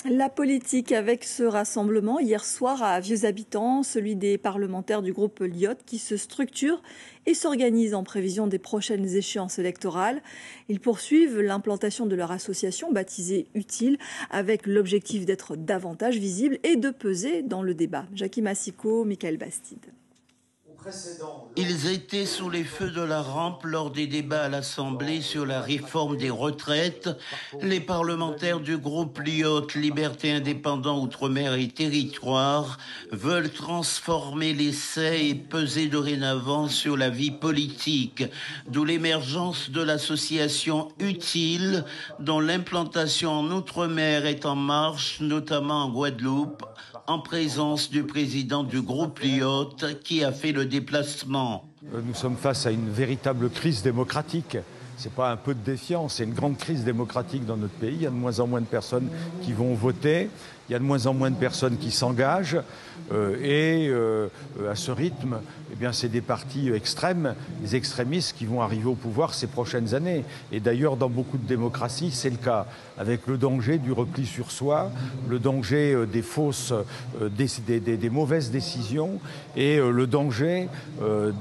La politique avec ce rassemblement hier soir à Vieux Habitants, celui des parlementaires du groupe Lyot qui se structure et s'organise en prévision des prochaines échéances électorales. Ils poursuivent l'implantation de leur association baptisée Utile avec l'objectif d'être davantage visible et de peser dans le débat. Jackie Massico, Michael Bastide. Ils étaient sous les feux de la rampe lors des débats à l'Assemblée sur la réforme des retraites. Les parlementaires du groupe Lyot, Liberté Indépendants Outre-mer et Territoire, veulent transformer l'essai et peser dorénavant sur la vie politique. D'où l'émergence de l'association Utile, dont l'implantation en Outre-mer est en marche, notamment en Guadeloupe, en présence du président du groupe Lyot qui a fait le déplacement. Nous sommes face à une véritable crise démocratique. Ce n'est pas un peu de défiance, c'est une grande crise démocratique dans notre pays. Il y a de moins en moins de personnes qui vont voter, il y a de moins en moins de personnes qui s'engagent. À ce rythme, eh bien, c'est des partis extrêmes, des extrémistes qui vont arriver au pouvoir ces prochaines années. Et d'ailleurs, dans beaucoup de démocraties, c'est le cas, avec le danger du repli sur soi, le danger des fausses, des mauvaises décisions et le danger de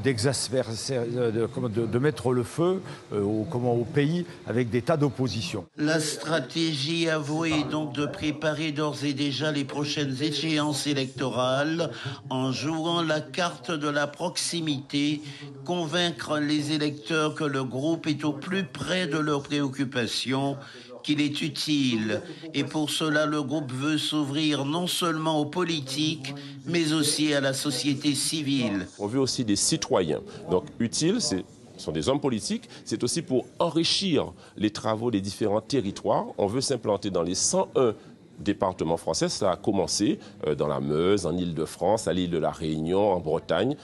mettre le feu au pays avec des tas d'oppositions. La stratégie avouée est donc de préparer d'ores et déjà les prochaines échéances électorales en jouant la carte de la proximité, convaincre les électeurs que le groupe est au plus près de leurs préoccupations, qu'il est utile. Et pour cela, le groupe veut s'ouvrir non seulement aux politiques, mais aussi à la société civile. On veut aussi des citoyens. Donc utile, ce sont des hommes politiques, c'est aussi pour enrichir les travaux des différents territoires. On veut s'implanter dans les 101 départements français. Ça a commencé dans la Meuse, en Île-de-France, à l'île de la Réunion, en Bretagne.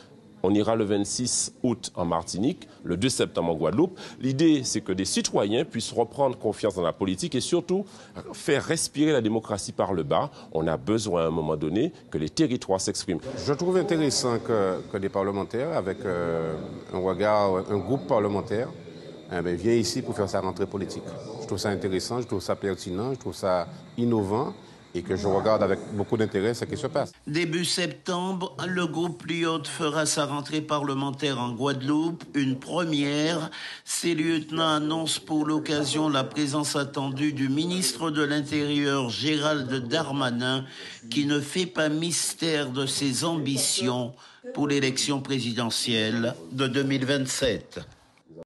On ira le 26 août en Martinique, le 2 septembre en Guadeloupe. L'idée, c'est que des citoyens puissent reprendre confiance dans la politique et surtout faire respirer la démocratie par le bas. On a besoin à un moment donné que les territoires s'expriment. Je trouve intéressant que des parlementaires, avec un groupe parlementaire, viennent ici pour faire sa rentrée politique. Je trouve ça intéressant, je trouve ça pertinent, je trouve ça innovant. Et que je regarde avec beaucoup d'intérêt ce qui se passe. Début septembre, le groupe Lyot fera sa rentrée parlementaire en Guadeloupe, une première. Ses lieutenants annoncent pour l'occasion la présence attendue du ministre de l'Intérieur, Gérald Darmanin, qui ne fait pas mystère de ses ambitions pour l'élection présidentielle de 2027.